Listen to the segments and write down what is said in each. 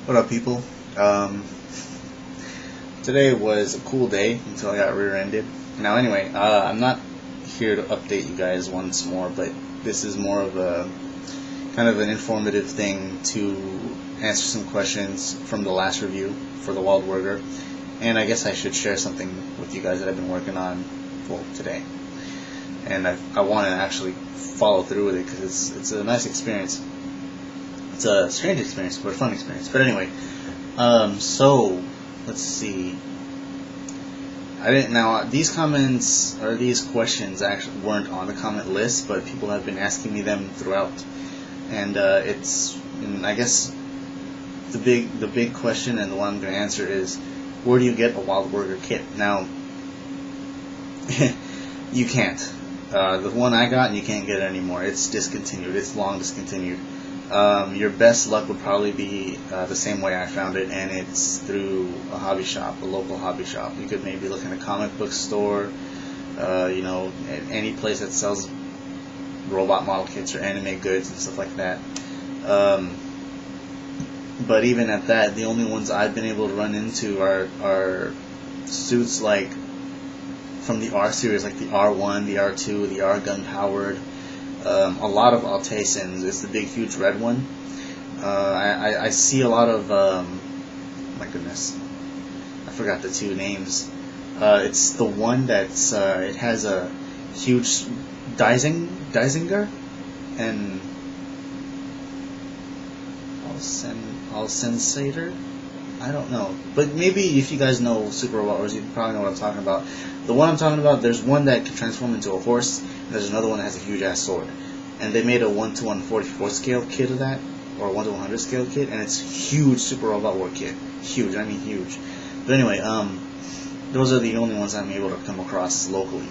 What up, people? Um, Today was a cool day until I got rear-ended. Now, anyway, I'm not here to update you guys once more, but this is more of a kind of an informative thing to answer some questions from the last review for the Waldwerger, and I guess I should share something with you guys that I've been working on today. And I want to actually follow through with it because it's a nice experience. It's a strange experience, but a fun experience. But anyway, so let's see. These comments or these questions actually weren't on the comment list, but people have been asking me them throughout, and I guess the big question and the one I'm going to answer is, where do you get a Waldwerger kit? Now, you can't. The one I got, you can't get it anymore. It's discontinued. It's long discontinued. Your best luck would probably be the same way I found it, and it's through a hobby shop, a local hobby shop. You could maybe look in a comic book store, at any place that sells robot model kits or anime goods and stuff like that. But even at that, the only ones I've been able to run into are suits like from the R series, like the R1, the R2, the R gun powered. A lot of Altaisons. It's the big, huge red one. I see a lot of, my goodness, I forgot the two names. It's the one that's, it has a huge Dysinger and Alsensator? I don't know. But maybe if you guys know Super Robot Wars, you probably know what I'm talking about. The one I'm talking about, there's one that can transform into a horse, and there's another one that has a huge-ass sword. And they made a 1:144 scale kit of that, or a 1:100 scale kit, and it's huge Super Robot War kit. Huge, I mean huge. But anyway, those are the only ones I'm able to come across locally.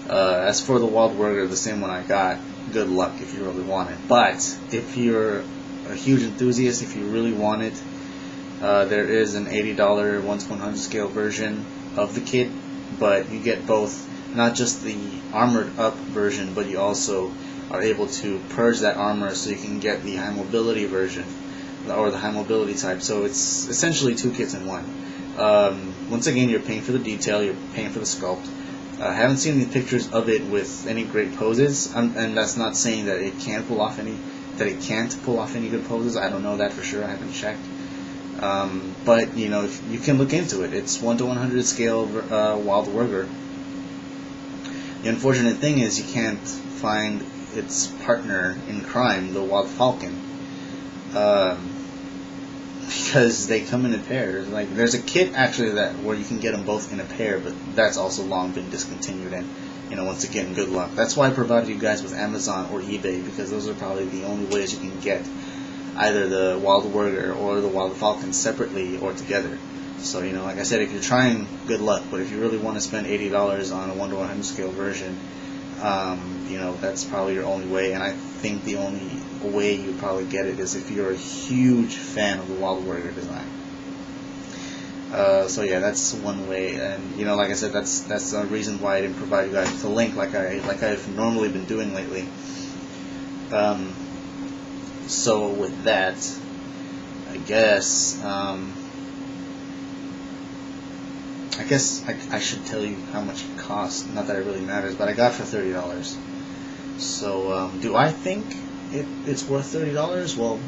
As for the Waldwerger, the same one I got, good luck if you really want it. But if you're a huge enthusiast, if you really want it, there is an $80 1:100 scale version of the kit, but you get both, not just the armored up version, but you also are able to purge that armor so you can get the high mobility version, or the high mobility type. So it's essentially two kits in one. Once again, you're paying for the detail, you're paying for the sculpt. I haven't seen any pictures of it with any great poses, and that's not saying that it can't pull off any good poses. I don't know that for sure. I haven't checked. But if you can look into it. It's 1:100 scale Waldwerger. The unfortunate thing is you can't find its partner in crime, the Wild Falcon, because they come in pairs. Like, there's a kit actually where you can get them both in a pair, but that's also long been discontinued. And once again, good luck. That's why I provided you guys with Amazon or eBay, because those are probably the only ways you can get either the Waldwerger or the Wild Falcon separately or together. So, like I said, if you're trying, good luck. But if you really want to spend $80 on a 1:100 scale version, that's probably your only way. And I think the only way you'd probably get it is if you're a huge fan of the Waldwerger design. So yeah, that's one way. And like I said, that's the reason why I didn't provide you guys with a link like I've normally been doing lately. So with that, I guess I should tell you how much it cost. Not that it really matters, but I got it for $30. So do I think it's worth $30? Well,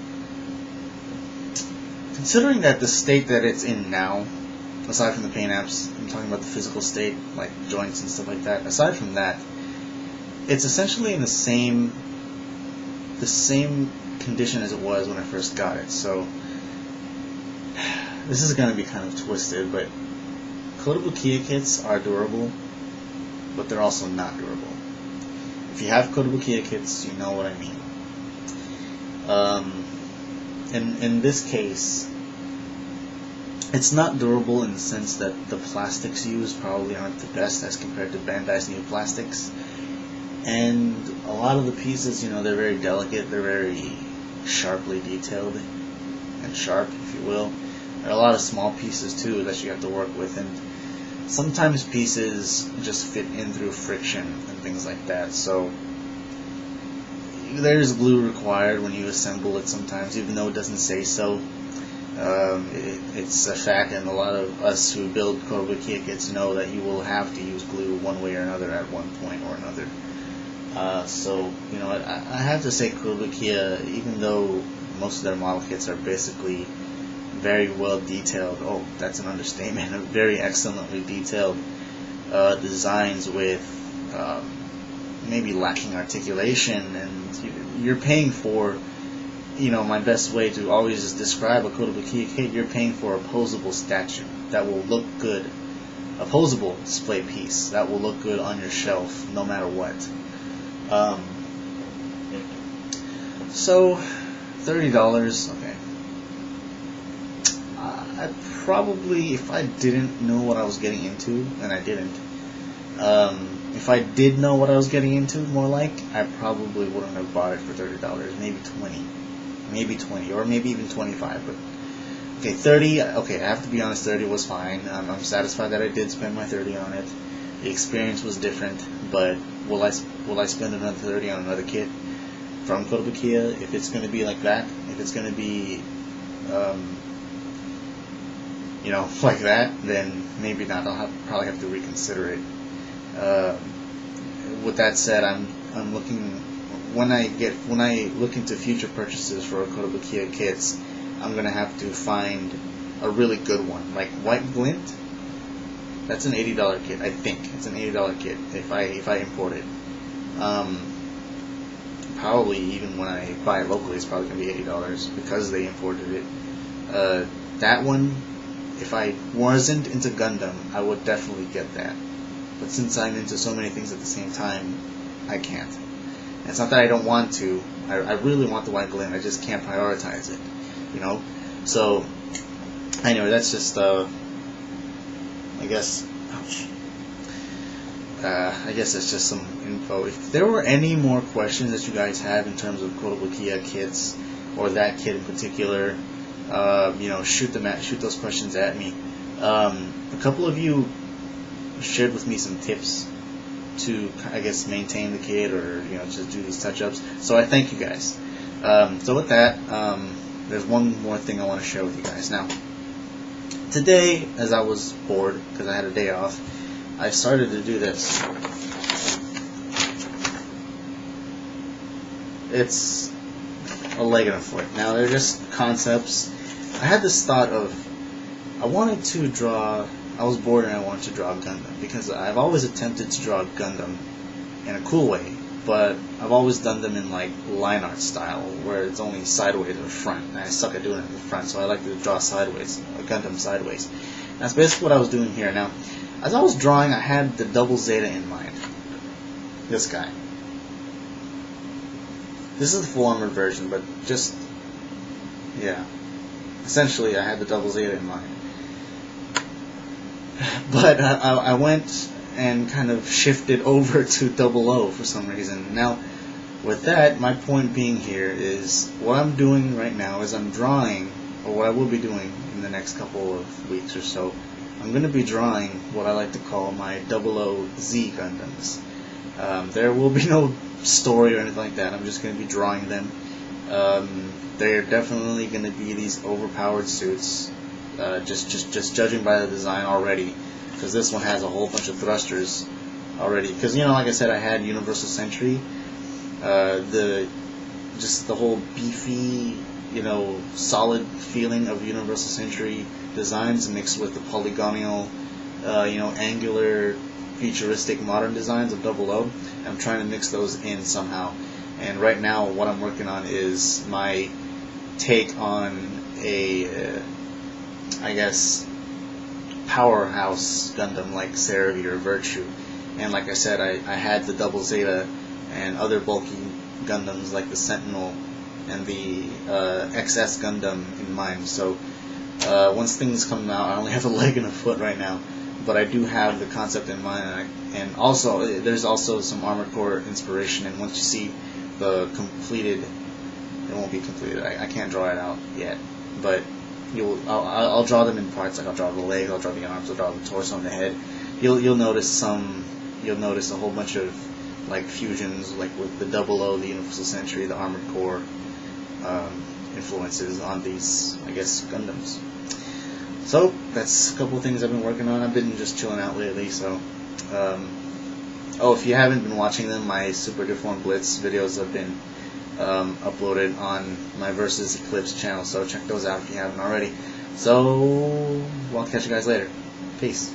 considering that the state that it's in now, aside from the paint apps, I'm talking about the physical state, like joints and stuff like that. Aside from that, it's essentially in the same condition as it was when I first got it. So this is going to be kind of twisted, but Kotobukiya kits are durable, but they're also not durable. If you have Kotobukiya kits, you know what I mean. In this case, it's not durable in the sense that the plastics used probably aren't the best as compared to Bandai's new plastics. And a lot of the pieces, they're very delicate, they're very sharply detailed and sharp, if you will. There are a lot of small pieces too that you have to work with, and sometimes pieces just fit in through friction and things like that. So there's glue required when you assemble it sometimes, even though it doesn't say so. It's a fact, and a lot of us who build Kotobukiya kits know that you will have to use glue one way or another at one point or another. So, you know, I have to say Kotobukiya, even though most of their model kits are basically very well detailed, oh, that's an understatement, very excellently detailed designs with maybe lacking articulation, and you're paying for, you know, my best way to always just describe a Kotobukiya kit, you're paying for a posable statue that will look good, a posable display piece that will look good on your shelf no matter what. So $30, okay. I probably, if I didn't know what I was getting into, and I didn't, if I did know what I was getting into, more like, I probably wouldn't have bought it for $30, maybe 20, or maybe even 25, but, okay, 30, okay, I have to be honest, 30 was fine. I'm satisfied that I did spend my 30 on it. The experience was different, but will I spend another 30 on another kit from Kotobukiya if it's going to be like that? If it's going to be, you know, like that, then maybe not. I'll probably have to reconsider it. With that said, I'm looking, when I look into future purchases for Kotobukiya kits, I'm gonna have to find a really good one, like White Glint. That's an $80 kit, I think. It's an $80 kit if I import it. Probably even when I buy it locally, it's probably gonna be $80 because they imported it. That one, if I wasn't into Gundam, I would definitely get that. But since I'm into so many things at the same time, I can't. And it's not that I don't want to. I really want the White Glint. I just can't prioritize it. You know? So, anyway, that's just, I guess, ouch. I guess that's just some info. If there were any more questions that you guys have in terms of Kotobukiya kits, or that kit in particular, you know, shoot those questions at me. A couple of you shared with me some tips to, I guess, maintain the kit, or, you know, just do these touch-ups. So I thank you guys. So with that, there's one more thing I want to share with you guys. Now, today, as I was bored because I had a day off, I started to do this. It's a leg and a foot. Now, they're just concepts. I had this thought of, I was bored and I wanted to draw Gundam, because I've always attempted to draw Gundam in a cool way, but I've always done them in like line art style, where it's only sideways or front, and I suck at doing it in the front, so I like to draw sideways, a Gundam sideways. And that's basically what I was doing here. Now, as I was drawing, I had the Double Zeta in mind. This guy. This is the full armored version, but just, yeah. Essentially, I had the Double Zeta in mind. But I went and kind of shifted over to Double O for some reason. Now, with that, my point being here is, what I'm doing right now is I'm drawing, or what I will be doing in the next couple of weeks or so, I'm going to be drawing what I like to call my 00Z Gundams. There will be no story or anything like that. I'm just going to be drawing them. They're definitely going to be these overpowered suits, just judging by the design already, because this one has a whole bunch of thrusters already. Because, you know, like I said, I had Universal Sentry, the whole beefy, you know, solid feeling of Universal Sentry designs mixed with the polygonal, you know, angular, futuristic, modern designs of 00. I'm trying to mix those in somehow. And right now, what I'm working on is my take on a, I guess, powerhouse Gundam like Cerebi or Virtue. And like I said, I had the Double Zeta and other bulky Gundams like the Sentinel and the XS Gundam in mind. So once things come out, I only have a leg and a foot right now, but I do have the concept in mind. And also, there's also some Armored Core inspiration. And once you see the completed, it won't be completed. I can't draw it out yet, but I'll draw them in parts. Like I'll draw the leg, I'll draw the arms, I'll draw the torso and the head. You'll notice a whole bunch of like fusions, like with the 00, the Universal Sentry, the Armored Core. influences on these, I guess, Gundams. So that's a couple of things I've been working on. I've been just chilling out lately. So, if you haven't been watching them, my Super Deformed Blitz videos have been uploaded on my Versus Eclipse channel. So check those out if you haven't already. So, I'll catch you guys later. Peace.